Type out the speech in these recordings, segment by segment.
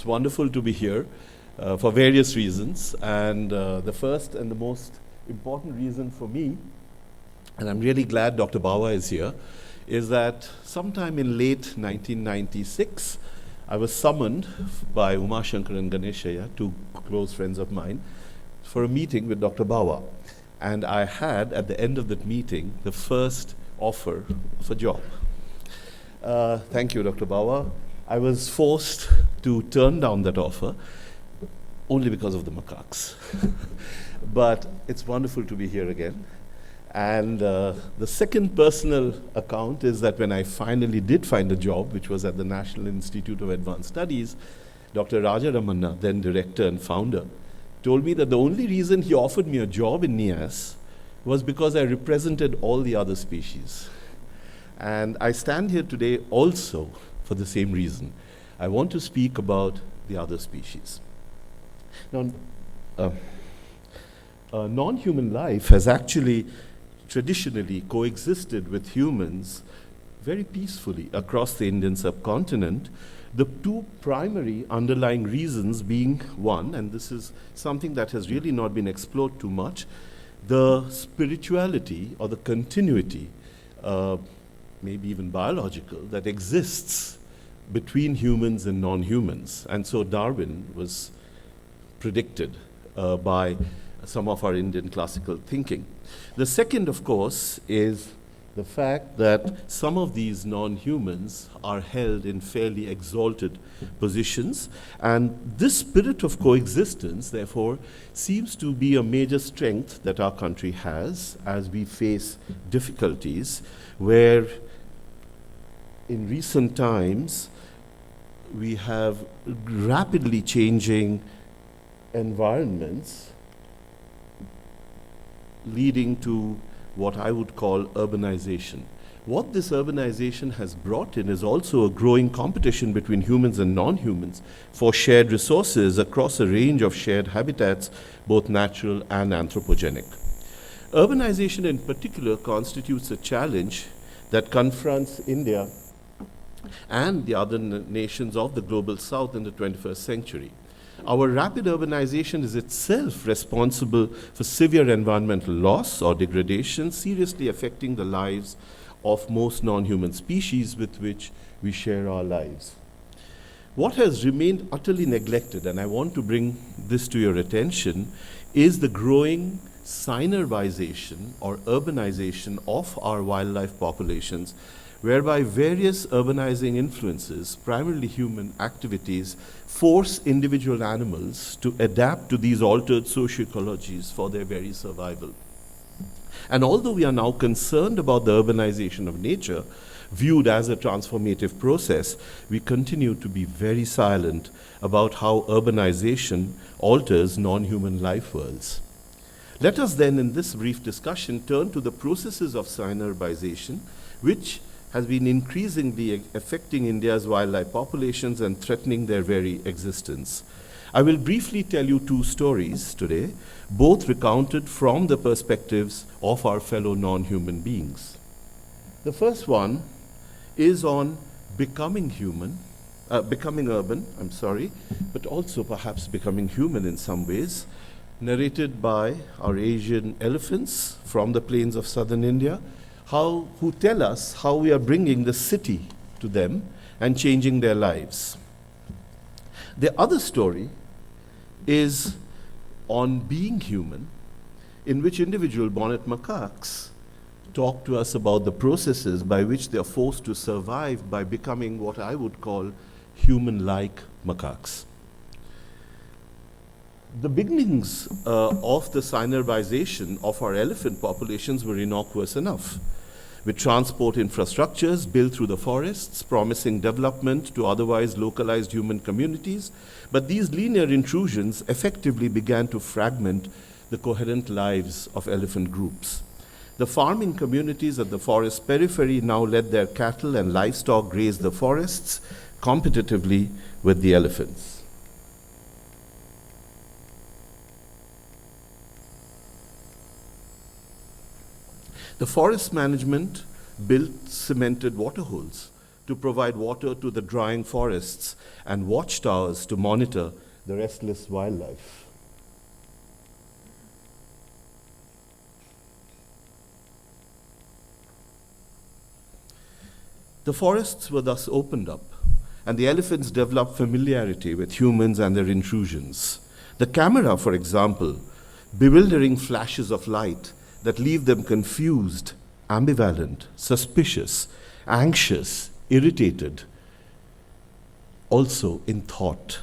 It's wonderful to be here for various reasons. And the first and the most important reason for me, and I'm really glad Dr. Bawa is here, is that sometime in late 1996, I was summoned by Uma Shankar and Ganeshaya, two close friends of mine, for a meeting with Dr. Bawa. And I had, at the end of that meeting, the first offer of a job. Thank you, Dr. Bawa. I was forced to turn down that offer only because of the macaques. But it's wonderful to be here again. And the second personal account is that when I finally did find a job, which was at the National Institute of Advanced Studies, Dr. Raja Ramanna, then director and founder, told me that the only reason he offered me a job in NIAS was because I represented all the other species. And I stand here today also for the same reason. I want to speak about the other species. Now, non-human life has actually traditionally coexisted with humans very peacefully across the Indian subcontinent, the two primary underlying reasons being one, and this is something that has really not been explored too much, the spirituality or the continuity, maybe even biological, that exists between humans and non-humans. And so Darwin was predicted by some of our Indian classical thinking. The second, of course, is the fact that some of these non-humans are held in fairly exalted positions, and this spirit of coexistence, therefore, seems to be a major strength that our country has as we face difficulties where in recent times we have rapidly changing environments leading to what I would call urbanization. What this urbanization has brought in is also a growing competition between humans and non-humans for shared resources across a range of shared habitats, both natural and anthropogenic. Urbanization in particular constitutes a challenge that confronts India and the other nations of the global south in the 21st century. Our rapid urbanization is itself responsible for severe environmental loss or degradation, seriously affecting the lives of most non-human species with which we share our lives. What has remained utterly neglected, and I want to bring this to your attention, is the growing synerbization or urbanization of our wildlife populations, whereby various urbanizing influences, primarily human activities, force individual animals to adapt to these altered socio-ecologies for their very survival. And although we are now concerned about the urbanization of nature, viewed as a transformative process, we continue to be very silent about how urbanization alters non-human life worlds. Let us then, in this brief discussion, turn to the processes of synerbization, which has been increasingly affecting India's wildlife populations and threatening their very existence. I will briefly tell you two stories today, both recounted from the perspectives of our fellow non-human beings. The first one is on becoming urban, but also perhaps becoming human in some ways, narrated by our Asian elephants from the plains of southern India, who tell us how we are bringing the city to them and changing their lives. The other story is on being human, in which individual bonnet macaques talk to us about the processes by which they are forced to survive by becoming what I would call human-like macaques. The beginnings of the synerbization of our elephant populations were innocuous enough, with transport infrastructures built through the forests, promising development to otherwise localized human communities, but these linear intrusions effectively began to fragment the coherent lives of elephant groups. The farming communities at the forest periphery now let their cattle and livestock graze the forests competitively with the elephants. The forest management built cemented waterholes to provide water to the drying forests, and watchtowers to monitor the restless wildlife. The forests were thus opened up, and the elephants developed familiarity with humans and their intrusions. The camera, for example, bewildering flashes of light that leave them confused, ambivalent, suspicious, anxious, irritated, also in thought.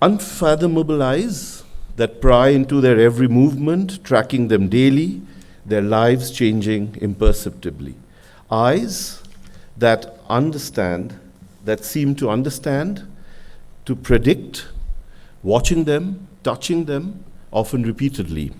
Unfathomable eyes that pry into their every movement, tracking them daily, their lives changing imperceptibly. Eyes that understand, that seem to understand, to predict, watching them, touching them, often repeatedly.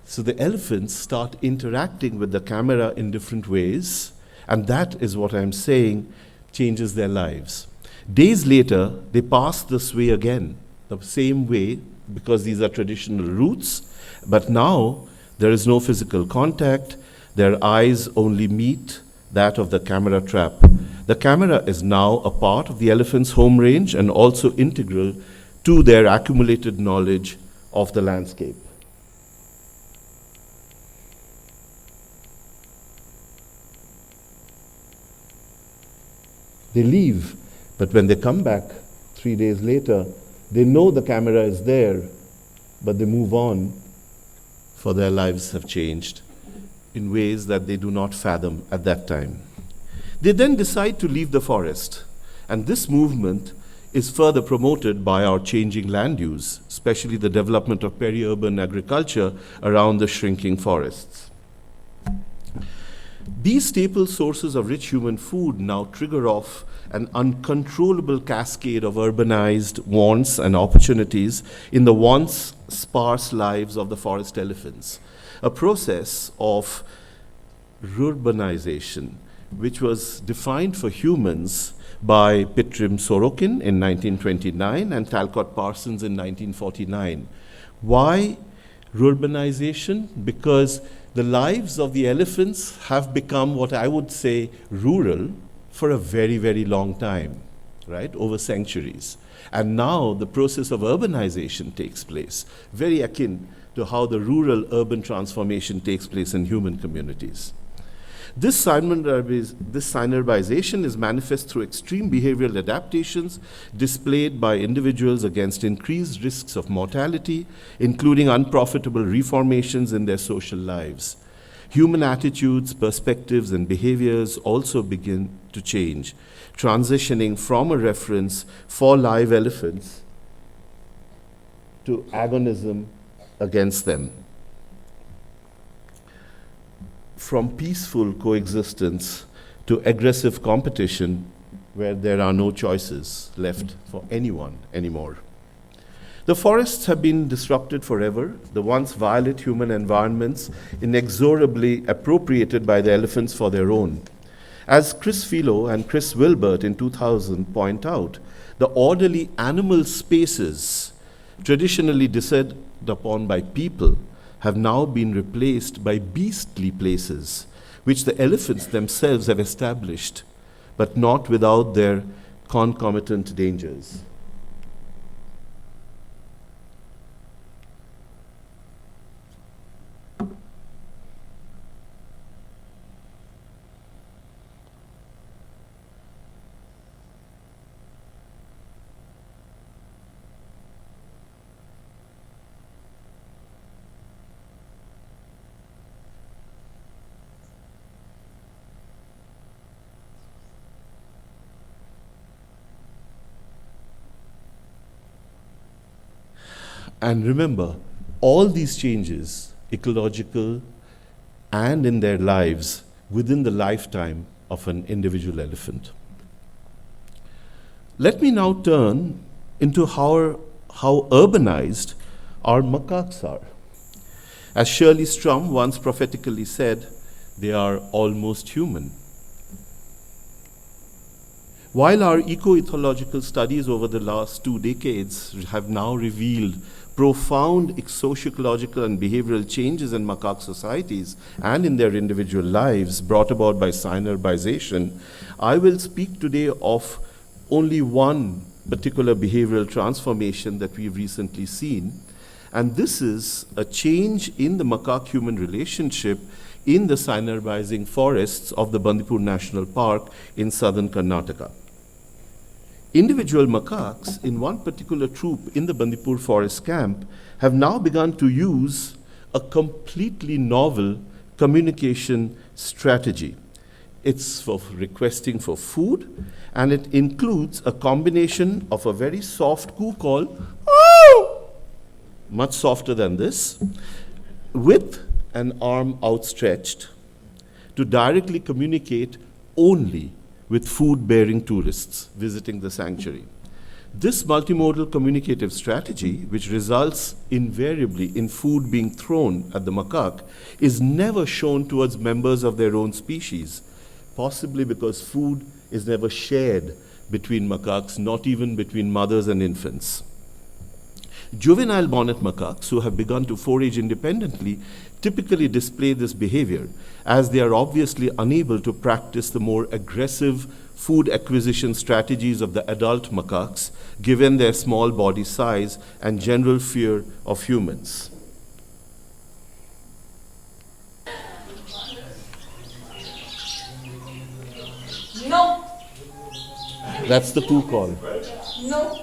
So the elephants start interacting with the camera in different ways, and that is what I'm saying changes their lives. Days later, they pass this way again, the same way, because these are traditional routes, but now there is no physical contact, their eyes only meet that of the camera trap. The camera is now a part of the elephant's home range and also integral to their accumulated knowledge of the landscape. They leave, but when they come back 3 days later, they know the camera is there, but they move on, for their lives have changed in ways that they do not fathom at that time. They then decide to leave the forest, and this movement is further promoted by our changing land use, especially the development of peri-urban agriculture around the shrinking forests. These staple sources of rich human food now trigger off an uncontrollable cascade of urbanized wants and opportunities in the once sparse lives of the forest elephants, a process of urbanization, which was defined for humans by Pitrim Sorokin in 1929 and Talcott Parsons in 1949. Why urbanization? Because the lives of the elephants have become what I would say rural for a very, very long time, right, over centuries. And now the process of urbanization takes place, very akin to how the rural-urban transformation takes place in human communities. This synerbization is manifest through extreme behavioral adaptations displayed by individuals against increased risks of mortality, including unprofitable reformations in their social lives. Human attitudes, perspectives, and behaviors also begin to change, transitioning from a reference for live elephants to agonism against them. From peaceful coexistence to aggressive competition where there are no choices left for anyone anymore. The forests have been disrupted forever, the once violent human environments inexorably appropriated by the elephants for their own. As Chris Philo and Chris Wilbert in 2000 point out, the orderly animal spaces traditionally decided upon by people have now been replaced by beastly places, which the elephants themselves have established, but not without their concomitant dangers. And remember, all these changes, ecological and in their lives, within the lifetime of an individual elephant. Let me now turn into how urbanized our macaques are. As Shirley Strum once prophetically said, They are almost human. While our eco-ethological studies over the last 2 decades have now revealed profound sociological and behavioral changes in macaque societies and in their individual lives brought about by Urbanization, I will speak today of only one particular behavioral transformation that we've recently seen, and this is a change in the macaque-human relationship in the Sinha forests of the Bandipur National Park in southern Karnataka. Individual macaques in one particular troop in the Bandipur forest camp have now begun to use a completely novel communication strategy. It's for requesting for food, and it includes a combination of a very soft coo call, "Oh!" much softer than this, with an arm outstretched to directly communicate only with food-bearing tourists visiting the sanctuary. This multimodal communicative strategy, which results invariably in food being thrown at the macaque, is never shown towards members of their own species, possibly because food is never shared between macaques, not even between mothers and infants. Juvenile bonnet macaques who have begun to forage independently typically display this behavior, as they are obviously unable to practice the more aggressive food acquisition strategies of the adult macaques, given their small body size and general fear of humans. No. That's the coo call. No.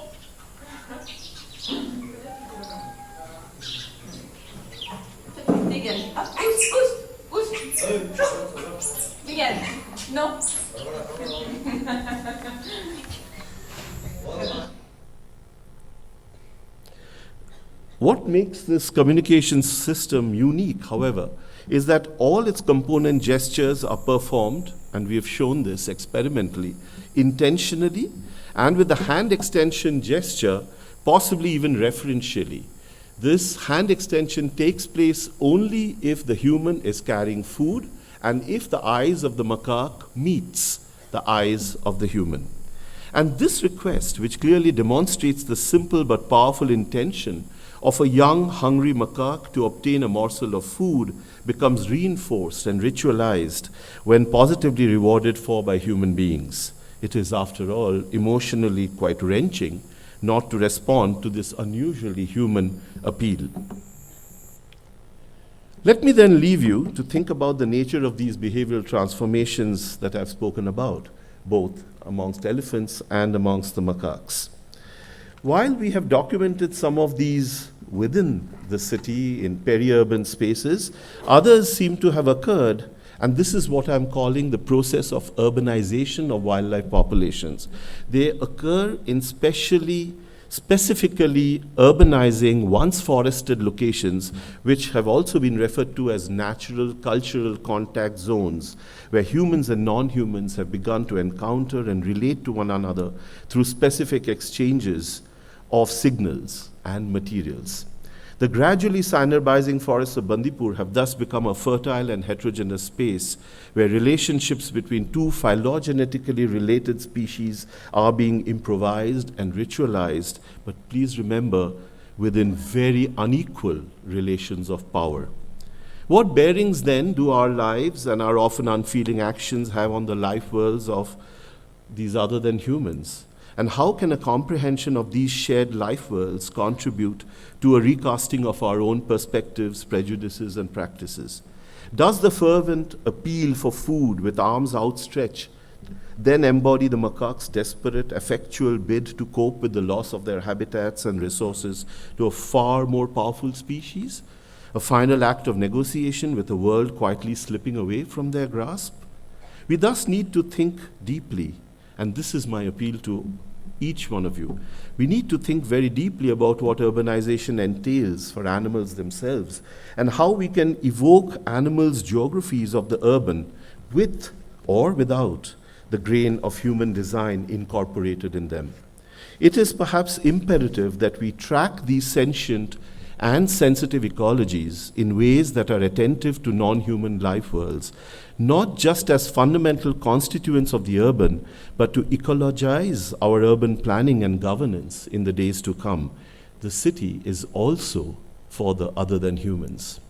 Begin. Begin. No. What makes this communication system unique, however, is that all its component gestures are performed, and we have shown this experimentally, intentionally, and with the hand extension gesture, possibly even referentially. This hand extension takes place only if the human is carrying food and if the eyes of the macaque meets the eyes of the human. And this request, which clearly demonstrates the simple but powerful intention of a young, hungry macaque to obtain a morsel of food, becomes reinforced and ritualized when positively rewarded for by human beings. It is, after all, emotionally quite wrenching not to respond to this unusually human appeal. Let me then leave you to think about the nature of these behavioral transformations that I've spoken about, both amongst elephants and amongst the macaques. While we have documented some of these within the city in peri-urban spaces, others seem to have occurred, and this is what I'm calling the process of urbanization of wildlife populations. They occur in specifically urbanizing once forested locations, which have also been referred to as natural cultural contact zones, where humans and non-humans have begun to encounter and relate to one another through specific exchanges of signals and materials. The gradually synerbizing forests of Bandipur have thus become a fertile and heterogeneous space where relationships between two phylogenetically related species are being improvised and ritualized, but please remember, within very unequal relations of power. What bearings then do our lives and our often unfeeling actions have on the life worlds of these other than humans? And how can a comprehension of these shared life worlds contribute to a recasting of our own perspectives, prejudices, and practices? Does the fervent appeal for food with arms outstretched then embody the macaque's desperate, effectual bid to cope with the loss of their habitats and resources to a far more powerful species? A final act of negotiation with a world quietly slipping away from their grasp? We thus need to think deeply, and this is my appeal to each one of you. We need to think very deeply about what urbanization entails for animals themselves and how we can evoke animals' geographies of the urban with or without the grain of human design incorporated in them. It is perhaps imperative that we track these sentient and sensitive ecologies in ways that are attentive to non-human life worlds, not just as fundamental constituents of the urban, but to ecologize our urban planning and governance in the days to come. The city is also for the other than humans.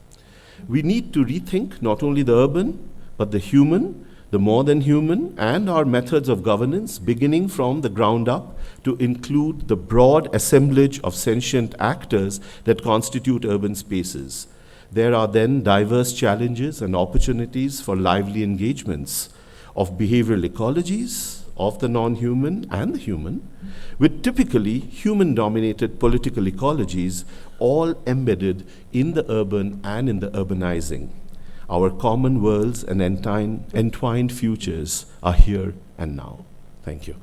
We need to rethink not only the urban, but the human, the more than human, and our methods of governance, beginning from the ground up to include the broad assemblage of sentient actors that constitute urban spaces. There are then diverse challenges and opportunities for lively engagements of behavioral ecologies, of the non-human and the human, with typically human-dominated political ecologies all embedded in the urban and in the urbanizing. Our common worlds and entwined futures are here and now. Thank you.